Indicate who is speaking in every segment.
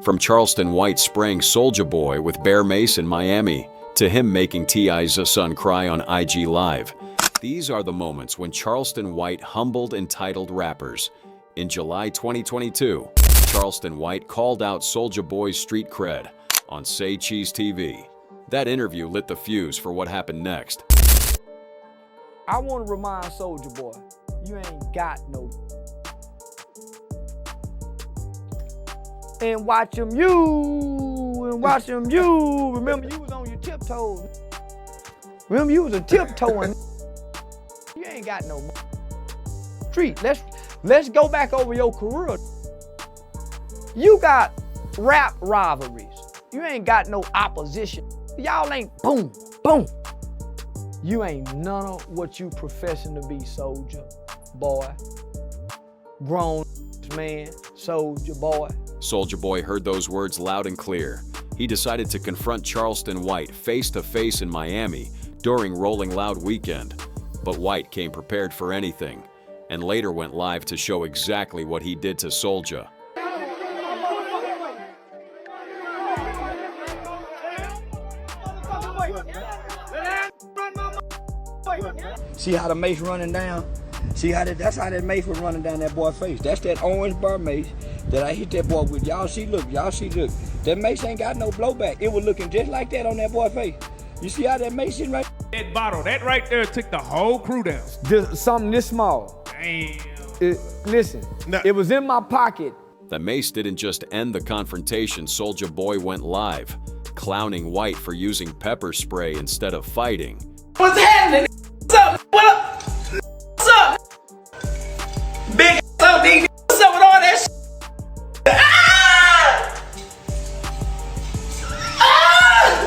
Speaker 1: From Charleston White spraying Soulja Boy with bear mace in Miami, to him making T.I.'s son cry on IG Live. These are the moments when Charleston White humbled entitled rappers. In July 2022, Charleston White called out Soulja Boy's street cred on Say Cheese TV. That interview lit the fuse for what happened next.
Speaker 2: I want to remind Soulja Boy, you ain't got no. And watch him you, and watch him you. Remember you was on your tiptoes. Remember you was a tiptoeing. You ain't got no street. Let's go back over your career. You got rap rivalries. You ain't got no opposition. Y'all ain't boom, boom. You ain't none of what you professing to be, Soulja Boy. Grown man, Soulja Boy.
Speaker 1: Soulja Boy heard those words loud and clear. He decided to confront Charleston White face to face in Miami during Rolling Loud weekend. But White came prepared for anything, and later went live to show exactly what he did to Soulja.
Speaker 2: See how the mace running down? See how that's how that mace was running down that boy's face. That's that orange bar mace that I hit that boy with. Y'all see, look. That mace ain't got no blowback. It was looking just like that on that boy's face. You see how that mace is right?
Speaker 3: That bottle, that right there took the whole crew down.
Speaker 2: Just something this small.
Speaker 3: Damn.
Speaker 2: Listen,
Speaker 3: No.
Speaker 2: It was in my pocket.
Speaker 1: The mace didn't just end the confrontation. Soulja Boy went live, clowning White for using pepper spray instead of fighting.
Speaker 4: What's happening? What's up? What up? What's up? Big up, D. What's up with all that shit? Ah! Ah!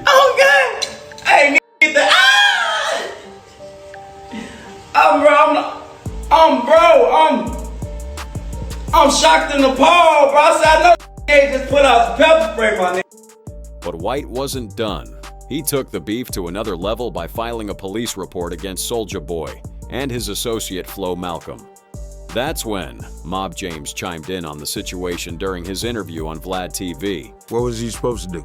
Speaker 4: Oh God! Hey, get the ah! I'm shocked and appalled, bro. I said, I know they just put out some pepper spray, my nigga.
Speaker 1: But White wasn't done. He took the beef to another level by filing a police report against Soulja Boy and his associate Flo Malcolm. That's when Mob James chimed in on the situation during his interview on Vlad TV.
Speaker 5: What was he supposed to do?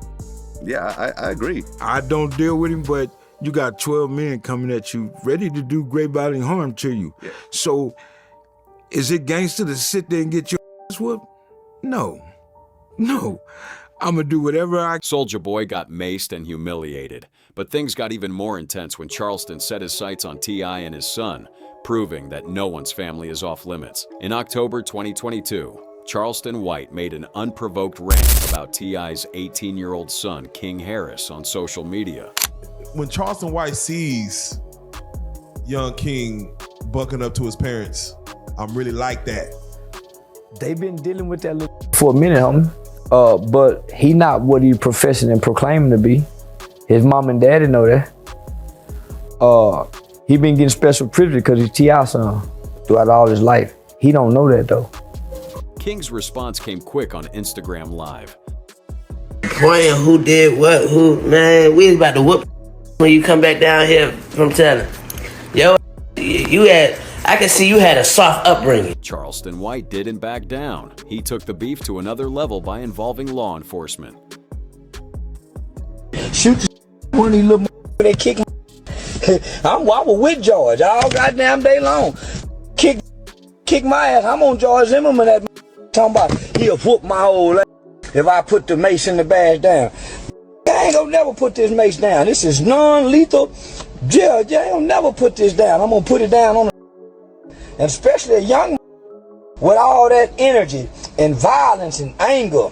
Speaker 6: Yeah, I agree.
Speaker 5: I don't deal with him, but you got 12 men coming at you, ready to do great bodily harm to you.
Speaker 6: Yeah.
Speaker 5: So, is it gangster to sit there and get your ass whooped? No. I'm gonna do whatever I can.
Speaker 1: Soulja Boy got maced and humiliated, but things got even more intense when Charleston set his sights on T.I. and his son, proving that no one's family is off limits. In October 2022, Charleston White made an unprovoked rant about T.I.'s 18-year-old son, King Harris, on social media.
Speaker 7: When Charleston White sees young King bucking up to his parents, I'm really like that.
Speaker 2: They been dealing with that for a minute, homie. But he not what he professing and proclaiming to be. His mom and daddy know that. He been getting special privilege because he's T.I. son throughout all his life. He don't know that though.
Speaker 1: King's response came quick on Instagram Live.
Speaker 4: Pointing who did what, who, man, we was about to whoop when you come back down here from telling. Yo, I can see you had a soft upbringing.
Speaker 1: Charleston White didn't back down. He took the beef to another level by involving law enforcement.
Speaker 2: Shoot the one of these little they kick me. I was with George all goddamn day long. Kick my ass. I'm on George Zimmerman that talking about he'll whoop my whole ass if I put the mace in the badge down. I ain't gonna never put this mace down. This is non-lethal. Judge, I ain't never put this down. I'm gonna put it down on the and especially a young with all that energy and violence and anger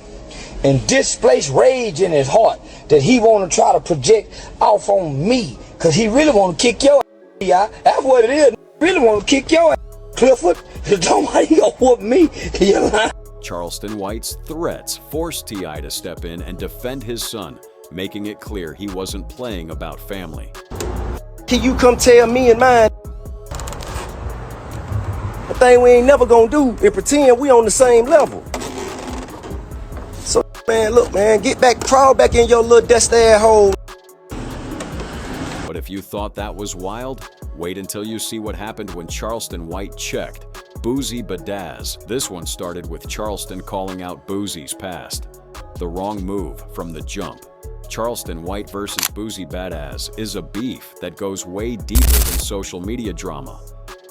Speaker 2: and displaced rage in his heart that he want to try to project off on me because he really want to kick your ass. That's what it is. He really want to kick your ass. Clifford, nobody gonna whoop me.
Speaker 1: Charleston White's threats forced T.I. to step in and defend his son, making it clear he wasn't playing about family.
Speaker 4: Can you come tell me and mine a thing we ain't never gonna do and pretend we on the same level? So, man, look, man, crawl back in your little dusty ass hole.
Speaker 1: But if you thought that was wild, wait until you see what happened when Charleston White checked Boozy Badazz. This one started with Charleston calling out Boozy's past. The wrong move from the jump. Charleston White versus Boozy Badazz is a beef that goes way deeper than social media drama.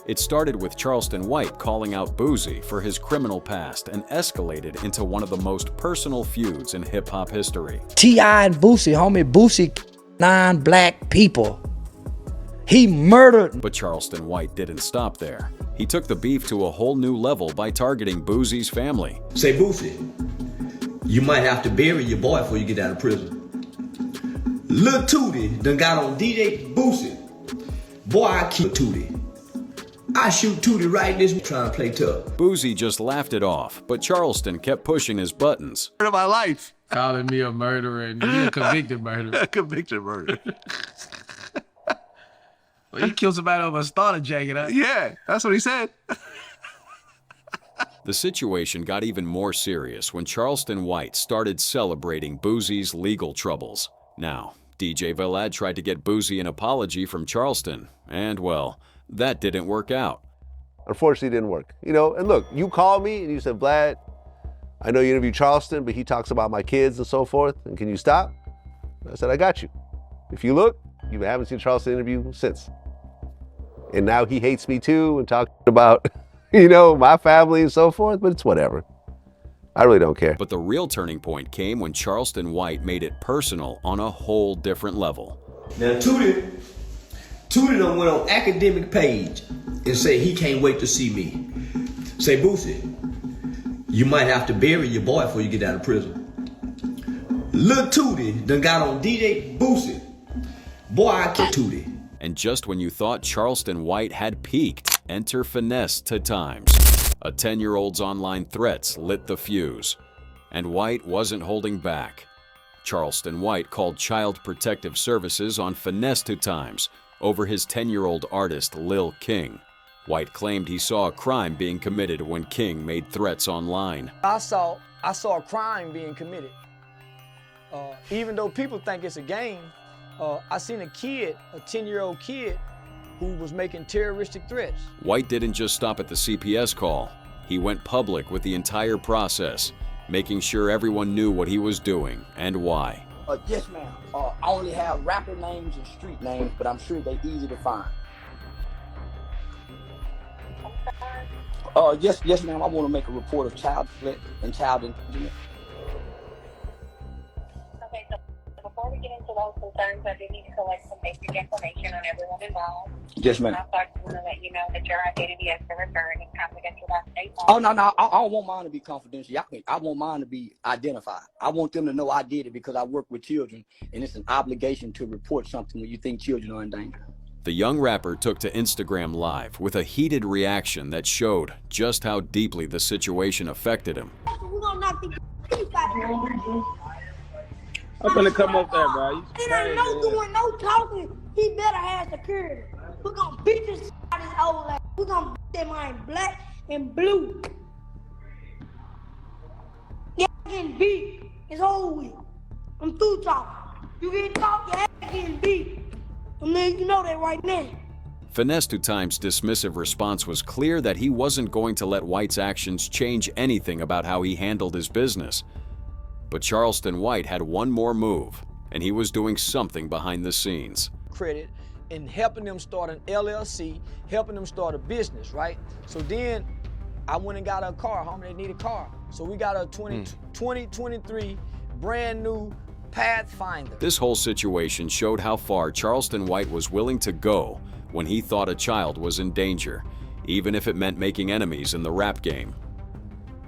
Speaker 1: It started with Charleston White calling out Boozy for his criminal past and escalated into one of the most personal feuds in hip-hop history.
Speaker 2: T.I. and Boosie, homie, Boosie 9 black people. He murdered.
Speaker 1: But Charleston White didn't stop there. He took the beef to a whole new level by targeting Boozy's family.
Speaker 8: Say, Boosie, you might have to bury your boy before you get out of prison. Lil Tootie done got on DJ Boosie. Boy, I kill Tootie. I shoot Tootie right in this trying to play tough.
Speaker 1: Boozy just laughed it off, but Charleston kept pushing his buttons.
Speaker 6: Of my life.
Speaker 9: Calling me a murderer and you a convicted murderer.
Speaker 6: Convicted murder.
Speaker 9: Well, he killed somebody over a starter jacket, huh?
Speaker 6: Yeah, that's what he said.
Speaker 1: The situation got even more serious when Charleston White started celebrating Boozy's legal troubles. Now, DJ Vlad tried to get Boozy an apology from Charleston, and well, that didn't work out.
Speaker 10: Unfortunately, it didn't work. You know, and look, you called me and you said, Vlad, I know you interviewed Charleston, but he talks about my kids and so forth, and can you stop? I said, I got you. If you look, you haven't seen Charleston interview since. And now he hates me too and talking about, you know, my family and so forth, but it's whatever. I really don't care.
Speaker 1: But the real turning point came when Charleston White made it personal on a whole different level.
Speaker 8: Now, Tootie done went on academic page and say he can't wait to see me. Say, Boosie, you might have to bury your boy before you get out of prison. Lil Tootie done got on DJ Boosie. Boy, I kill Tootie.
Speaker 1: And just when you thought Charleston White had peaked, enter Finesse to Times. A 10-year-old's online threats lit the fuse. And White wasn't holding back. Charleston White called Child Protective Services on Finesse to Times over his 10-year-old artist Lil King. White claimed he saw a crime being committed when King made threats online.
Speaker 2: I saw a crime being committed. Even though people think it's a game, I seen a kid, a 10-year-old kid, who was making terroristic threats.
Speaker 1: White didn't just stop at the CPS call. He went public with the entire process, making sure everyone knew what he was doing and why.
Speaker 2: Yes, ma'am. I only have rapper names and street names, but I'm sure they're easy to find. Yes, ma'am. I want to make a report of child threat and child endangerment.
Speaker 11: Okay, so before we get into those concerns, I do need to collect some basic information on everyone involved.
Speaker 2: Yes, ma'am.
Speaker 11: I just want to let you know that your identity has been returned and confidential by state law.
Speaker 2: Oh, no. I don't want mine to be confidential. I want mine to be identified. I want them to know I did it because I work with children, and it's an obligation to report something when you think children are in danger.
Speaker 1: The young rapper took to Instagram Live with a heated reaction that showed just how deeply the situation affected him.
Speaker 12: I'm gonna come up there, bro.
Speaker 13: It ain't no doing, no talking. He better have security. We're gonna beat this out his old ass. We're gonna beat them in black and blue. Yeah, getting beat. It's over with. I'm through talking. You getting talk, your ass getting beat. I mean, you know that right now.
Speaker 1: Finesse to Times' dismissive response was clear that he wasn't going to let White's actions change anything about how he handled his business. But Charleston White had one more move, and he was doing something behind the scenes.
Speaker 2: Credit in helping them start an LLC, helping them start a business, right? So then I went and got a car. Homie, they need a car. So we got a 2023 brand new Pathfinder.
Speaker 1: This whole situation showed how far Charleston White was willing to go when he thought a child was in danger, even if it meant making enemies in the rap game.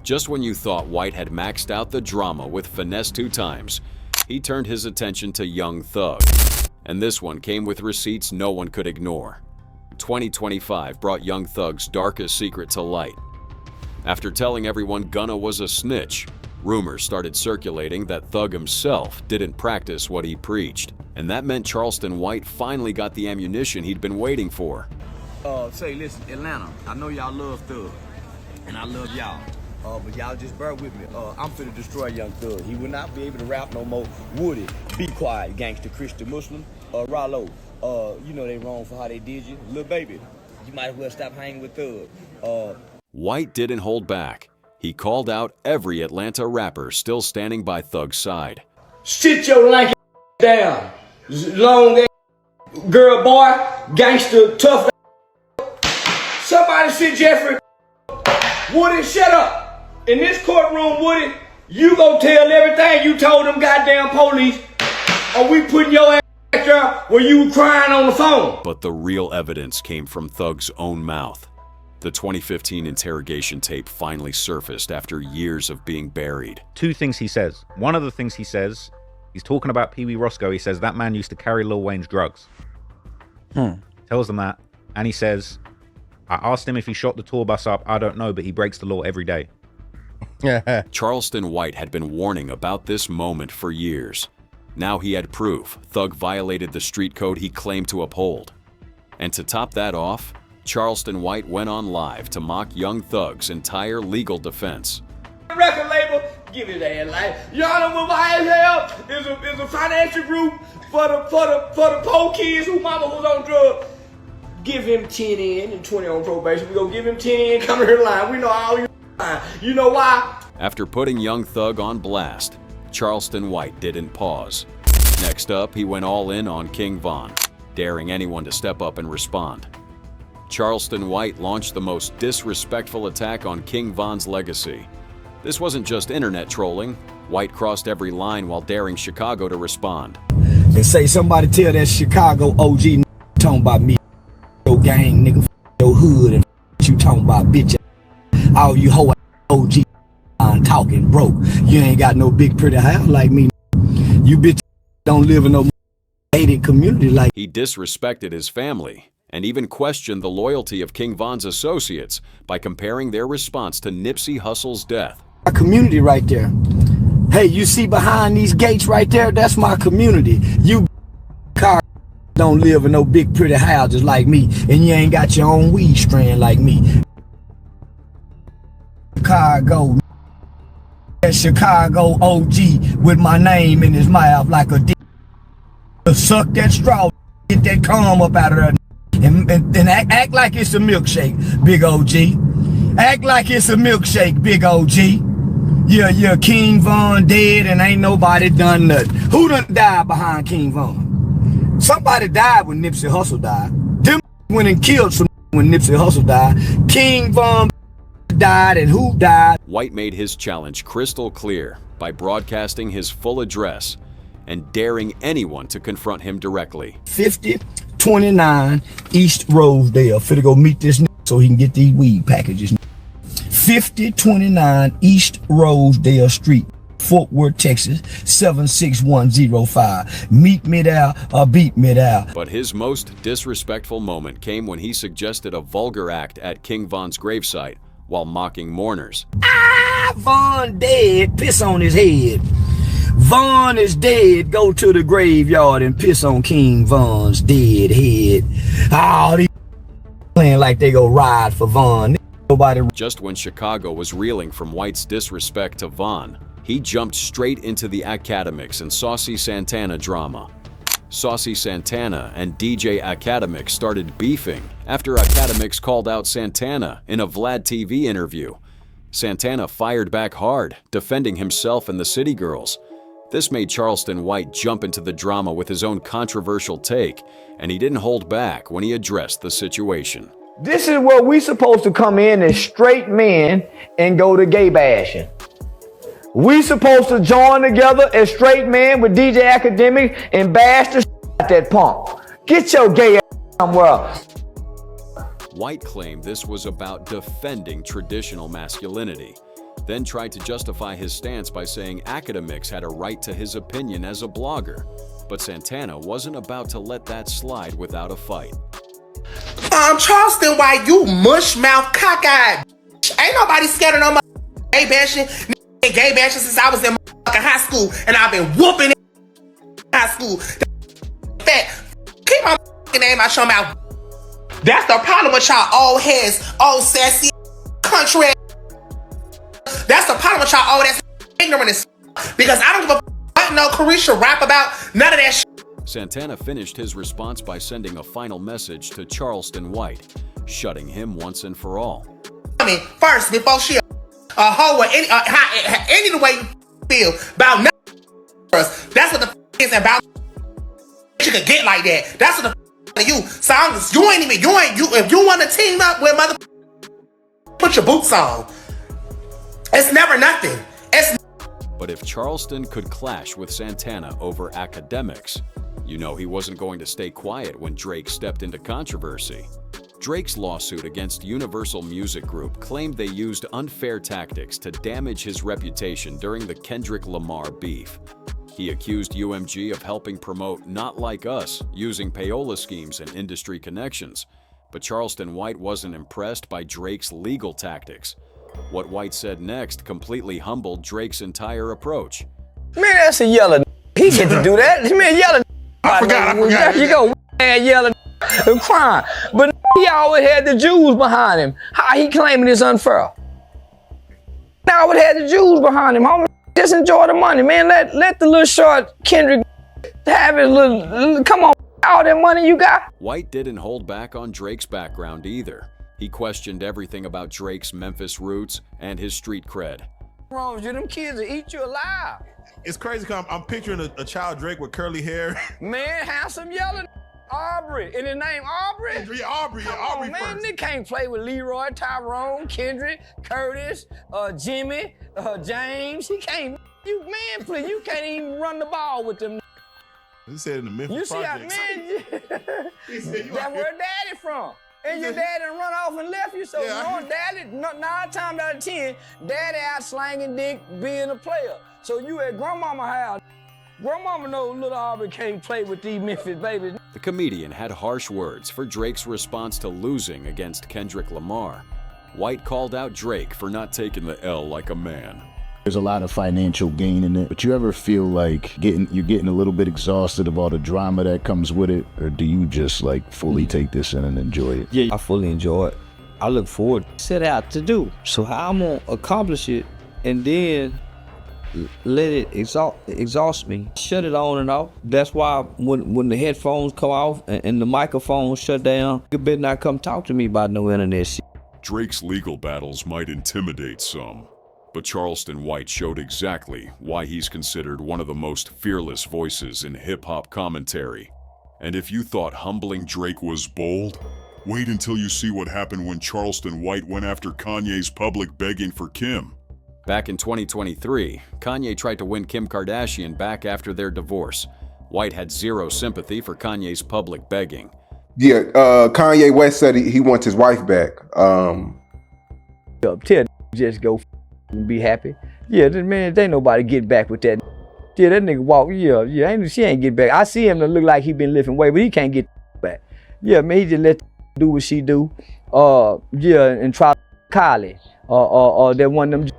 Speaker 1: Just when you thought White had maxed out the drama with Finesse 2 Times, he turned his attention to Young Thug. And this one came with receipts no one could ignore. 2025 brought Young Thug's darkest secret to light. After telling everyone Gunna was a snitch, rumors started circulating that Thug himself didn't practice what he preached. And that meant Charleston White finally got the ammunition he'd been waiting for.
Speaker 14: Say, listen, Atlanta, I know y'all love Thug, and I love y'all. But y'all just bear with me. I'm finna destroy Young Thug. He will not be able to rap no more. Would it? Be quiet, gangster, Christian, Muslim. Rollo, you know they wrong for how they did you. Little baby, you might as well stop hanging with Thug.
Speaker 1: White didn't hold back. He called out every Atlanta rapper still standing by Thug's side.
Speaker 2: Sit your lanky down. Long ass girl boy, gangster, tough. Somebody sit Jeffrey. Woody, shut up. In this courtroom, Woody, you go tell everything you told them goddamn police, or we putting your ass back there where you were crying on the phone.
Speaker 1: But the real evidence came from Thug's own mouth. The 2015 interrogation tape finally surfaced after years of being buried.
Speaker 15: Two things he says. One of the things he says, he's talking about Pee Wee Roscoe. He says that man used to carry Lil Wayne's drugs. Tells them that. And he says, I asked him if he shot the tour bus up. I don't know, but he breaks the law every day.
Speaker 1: Charleston White had been warning about this moment for years. Now he had proof Thug violated the street code he claimed to uphold. And to top that off, Charleston White went on live to mock Young Thug's entire legal defense.
Speaker 2: Record label, give it that life. Y'all know what YSL is a financial group for the poor kids who mama was on drugs. Give him 10 in and 20 on probation. We gonna give him 10 in, come to the line. We know all you lying. You know why?
Speaker 1: After putting Young Thug on blast, Charleston White didn't pause. Next up, he went all in on King Von, daring anyone to step up and respond. Charleston White launched the most disrespectful attack on King Von's legacy. This wasn't just internet trolling. White crossed every line while daring Chicago to respond.
Speaker 2: They say somebody tell that Chicago OG talking about me, your gang nigga, your hood, and you talking about bitch. All you hoe OG talking broke. You ain't got no big pretty house like me. You bitch don't live in no hated community like.
Speaker 1: He disrespected his family and even questioned the loyalty of King Von's associates by comparing their response to Nipsey Hussle's death.
Speaker 2: My community right there. Hey, you see behind these gates right there? That's my community. You car don't live in no big pretty houses like me, and you ain't got your own weed strand like me. Chicago, that Chicago OG with my name in his mouth like a dick. Suck that straw, get that calm up out of there. And act like it's a milkshake, big OG. Act like it's a milkshake, big OG. Yeah, King Von dead and ain't nobody done nothing. Who done died behind King Von? Somebody died when Nipsey Hussle died. Them went and killed some when Nipsey Hussle died. King Von died, and who died?
Speaker 1: White made his challenge crystal clear by broadcasting his full address and daring anyone to confront him directly.
Speaker 2: 5029 East Rosedale. Finna go meet this nigga so he can get these weed packages. 5029 East Rosedale Street, Fort Worth, Texas, 76105. Meet me there or beat me there.
Speaker 1: But his most disrespectful moment came when he suggested a vulgar act at King Von's gravesite while mocking mourners.
Speaker 2: Von dead, piss on his head. Von is dead, go to the graveyard and piss on King Von's dead head. All these playing like they go ride for Von. Nobody.
Speaker 1: Just when Chicago was reeling from White's disrespect to Von, he jumped straight into the Academics and Saucy Santana drama. Saucy Santana and DJ Academics started beefing after Academics called out Santana in a Vlad TV interview. Santana fired back hard, defending himself and the City Girls. This made Charleston White jump into the drama with his own controversial take, and he didn't hold back when he addressed the situation.
Speaker 2: This is where we supposed to come in as straight men and go to gay bashing. We supposed to join together as straight men with DJ Academic and bash the out that punk. Get your gay ass somewhere else.
Speaker 1: White claimed this was about defending traditional masculinity, then tried to justify his stance by saying Academics had a right to his opinion as a blogger. But Santana wasn't about to let that slide without a fight.
Speaker 16: Charleston White, you mush mouth cockeyed. Ain't nobody scared of no gay bashing. Gay bashing since I was in high school, and I've been whooping high school. Keep my name out your mouth. That's the problem with y'all old heads, old sassy country. That's the problem with y'all old ass ignorant. Because I don't give a what no Carisha rap about none of that shit.
Speaker 1: Santana finished his response by sending a final message to Charleston White, shutting him once and for all.
Speaker 16: woman first before she a hoe or any the way you feel about nothing. That's what the is about. You could get like that. That's what the you. So you ain't if you want to team up with mother, put your boots on. It's never nothing.
Speaker 1: But if Charleston could clash with Santana over academics, you know he wasn't going to stay quiet when Drake stepped into controversy. Drake's lawsuit against Universal Music Group claimed they used unfair tactics to damage his reputation during the Kendrick Lamar beef. He accused UMG of helping promote Not Like Us, using payola schemes and industry connections. But Charleston White wasn't impressed by Drake's legal tactics. What White said next completely humbled Drake's entire approach.
Speaker 2: Man, that's a yelling. He get to do that. Man, yelling. I forgot. You go yelling and crying. But he always had the Jews behind him. How he claiming it's unfair? Now always had the Jews behind him. Homie, just enjoy the money, man. Let the little short Kendrick have his little, come on, all that money you got.
Speaker 1: White didn't hold back on Drake's background either. He questioned everything about Drake's Memphis roots and his street cred.
Speaker 2: What's wrong with you? Them kids will eat you alive.
Speaker 7: It's crazy because I'm picturing a child Drake with curly hair.
Speaker 2: Man, handsome yelling. Aubrey. And his name Aubrey?
Speaker 7: Yeah, Aubrey. Yeah, Aubrey
Speaker 2: man,
Speaker 7: first.
Speaker 2: They can't play with Leroy, Tyrone, Kendrick, Curtis, Jimmy, James. He can't. You man, please, you can't even run the ball with them.
Speaker 7: He said in the Memphis
Speaker 2: You see how,
Speaker 7: Projects.
Speaker 2: man, that's where daddy from. And your daddy run off and left you, so daddy, 9 times out of 10, daddy out slanging dick, being a player. So you at grandmama house. Grandmama knows little Aubrey can't play with these Memphis babies.
Speaker 1: The comedian had harsh words for Drake's response to losing against Kendrick Lamar. White called out Drake for not taking the L like a man.
Speaker 17: There's a lot of financial gain in it, but you ever feel like you're getting a little bit exhausted of all the drama that comes with it, or do you just like fully take this in and enjoy it?
Speaker 2: Yeah, I fully enjoy it. I look forward to set out to do. So how I'm gonna accomplish it and then let it exhaust me. Shut it on and off. That's why when the headphones come off and the microphone shut down, you better not come talk to me about no internet shit.
Speaker 18: Drake's legal battles might intimidate some, but Charleston White showed exactly why he's considered one of the most fearless voices in hip-hop commentary. And if you thought humbling Drake was bold, wait until you see what happened when Charleston White went after Kanye's public begging for Kim.
Speaker 1: Back in 2023, Kanye tried to win Kim Kardashian back after their divorce. White had zero sympathy for Kanye's public begging.
Speaker 19: Yeah, Kanye West said he wants his wife back.
Speaker 2: Tell just go and be happy. Yeah, man, there ain't nobody get back with that. Yeah, that nigga walk. Yeah, she ain't get back. I see him to look like he been lifting weight, but he can't get back. Yeah, man, he just let do what she do. And try Kylie or that one of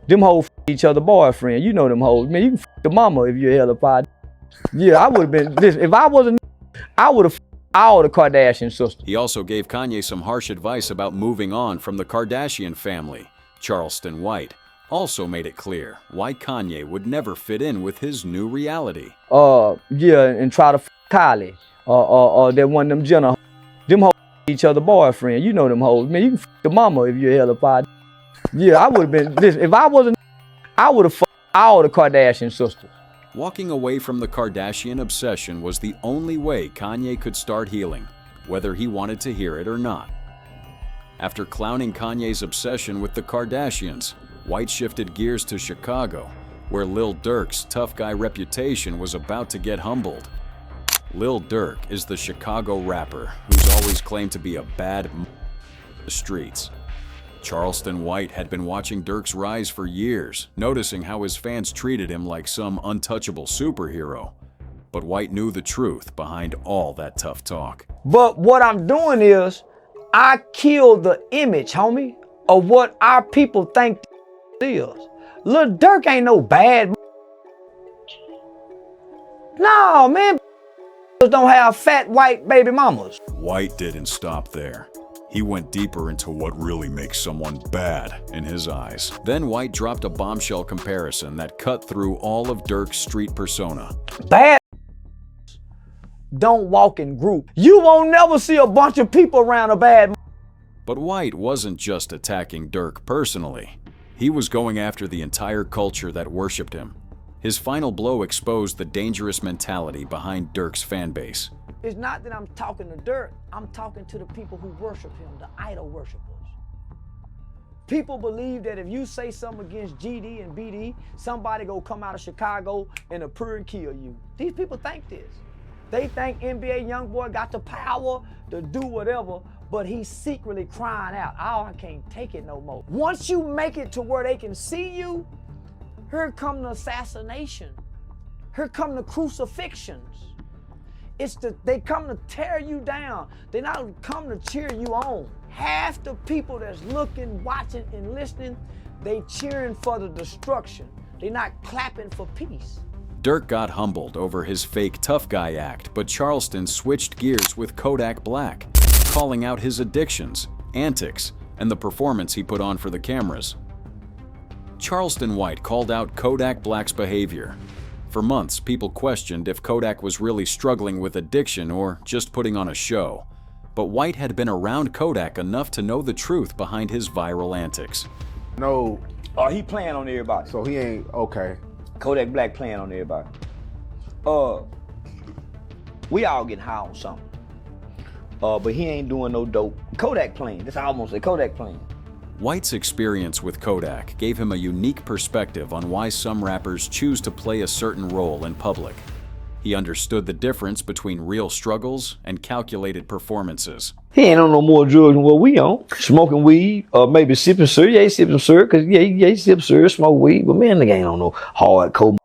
Speaker 2: them hoes each other boyfriend. You know them hoes. Man, you can the mama if you're hella pod. Yeah, I would have been. Listen, if I wasn't, I would have all the Kardashian sisters.
Speaker 1: He also gave Kanye some harsh advice about moving on from the Kardashian family. Charleston White also made it clear why Kanye would never fit in with his new reality.
Speaker 2: And try to Kylie or that one of them Jenner. Them hoes each other boyfriend. You know them hoes. Man, you can the mama if you're hella pod. Yeah, I would have been. Listen, if I wasn't, I would have all the Kardashian sisters.
Speaker 1: Walking away from the Kardashian obsession was the only way Kanye could start healing, whether he wanted to hear it or not. After clowning Kanye's obsession with the Kardashians, White shifted gears to Chicago, where Lil Durk's tough guy reputation was about to get humbled. Lil Durk is the Chicago rapper who's always claimed to be a bad in the streets. Charleston White had been watching Durk's rise for years, noticing how his fans treated him like some untouchable superhero. But White knew the truth behind all that tough talk.
Speaker 2: But what I'm doing is, I kill the image, homie, of what our people think is. Lil Durk ain't no bad. No, man, don't have fat white baby mamas.
Speaker 18: White didn't stop there. He went deeper into what really makes someone bad in his eyes.
Speaker 1: Then White dropped a bombshell comparison that cut through all of Durk's street persona.
Speaker 2: Bad don't walk in group. You won't never see a bunch of people around a bad.
Speaker 1: But White wasn't just attacking Dirk personally. He was going after the entire culture that worshipped him. His final blow exposed the dangerous mentality behind Dirk's fan base.
Speaker 2: It's not that I'm talking to Dirk, I'm talking to the people who worship him, the idol worshipers. People believe that if you say something against GD and BD, somebody go come out of Chicago and appear and kill you. These people think this. They think NBA YoungBoy got the power to do whatever, but he's secretly crying out, oh, I can't take it no more. Once you make it to where they can see you, here come the assassination. Here come the crucifixions. They come to tear you down. They not come to cheer you on. Half the people that's looking, watching, and listening, they cheering for the destruction. They're not clapping for peace.
Speaker 1: Dirk got humbled over his fake tough guy act, but Charleston switched gears with Kodak Black, calling out his addictions, antics, and the performance he put on for the cameras. Charleston White called out Kodak Black's behavior. For months, people questioned if Kodak was really struggling with addiction or just putting on a show. But White had been around Kodak enough to know the truth behind his viral antics.
Speaker 2: No. Oh, he playing on everybody.
Speaker 19: So he ain't, okay.
Speaker 2: Kodak Black playing on everybody. We all getting high on something. But he ain't doing no dope. Kodak playing, that's all I'm gonna say, Kodak playing.
Speaker 1: White's experience with Kodak gave him a unique perspective on why some rappers choose to play a certain role in public. He understood the difference between real struggles and calculated performances.
Speaker 2: He ain't on no more drugs than what we on. Smoking weed, or maybe sipping syrup. Yeah, he sipping syrup, cause he sipping syrup, smoke weed. But man, nigga ain't on no hardcore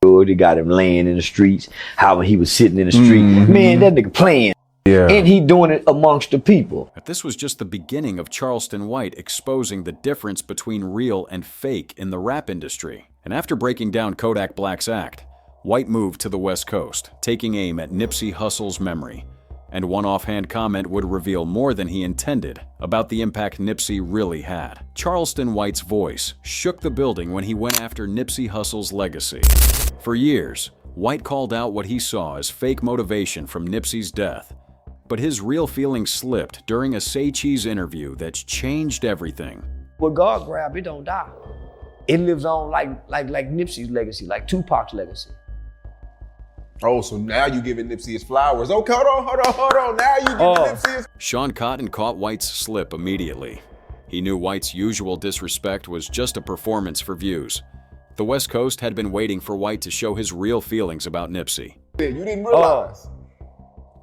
Speaker 2: drug. They got him laying in the streets, how he was sitting in the street. Man, that nigga playing. Yeah. And he doing it amongst the people.
Speaker 1: But this was just the beginning of Charleston White exposing the difference between real and fake in the rap industry. And after breaking down Kodak Black's act, White moved to the West Coast, taking aim at Nipsey Hussle's memory. And one offhand comment would reveal more than he intended about the impact Nipsey really had. Charleston White's voice shook the building when he went after Nipsey Hussle's legacy. For years, White called out what he saw as fake motivation from Nipsey's death. But his real feelings slipped during a Say Cheese interview that's changed everything.
Speaker 2: What God grabbed, it don't die. It lives on like Nipsey's legacy, like Tupac's legacy.
Speaker 19: Oh, so now you giving Nipsey his flowers. Oh, hold on. Now you giving Nipsey his...
Speaker 1: Sean Cotton caught White's slip immediately. He knew White's usual disrespect was just a performance for views. The West Coast had been waiting for White to show his real feelings about Nipsey.
Speaker 19: You didn't realize.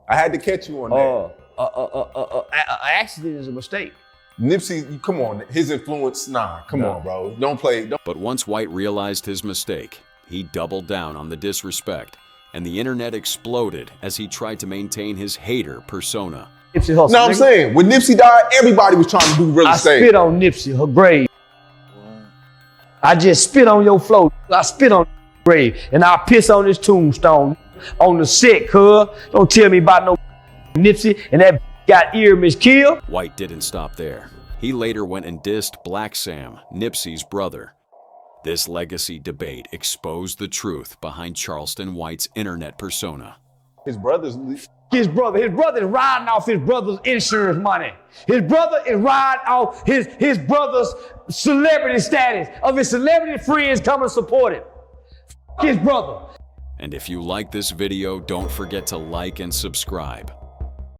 Speaker 19: I had to catch you on that.
Speaker 2: An accident is a mistake.
Speaker 19: Nipsey, come on, his influence, come on, bro. Don't play.
Speaker 1: But once White realized his mistake, he doubled down on the disrespect, and the internet exploded as he tried to maintain his hater persona.
Speaker 2: Nipsey Hussle.
Speaker 19: No, I'm saying, when Nipsey died, everybody was trying to do real estate.
Speaker 2: I spit on Nipsey, her grave. I just spit on your floor. I spit on your grave, and I piss on his tombstone. On the sick, huh? Don't tell me about no Nipsey and that got ear miskilled.
Speaker 1: White didn't stop there. He later went and dissed Black Sam, Nipsey's brother. This legacy debate exposed the truth behind Charleston White's internet persona.
Speaker 19: His brother
Speaker 2: is riding off his brother's insurance money. His brother is riding off his brother's celebrity status of his celebrity friends come and support him. His brother.
Speaker 1: And if you like this video, don't forget to like and subscribe.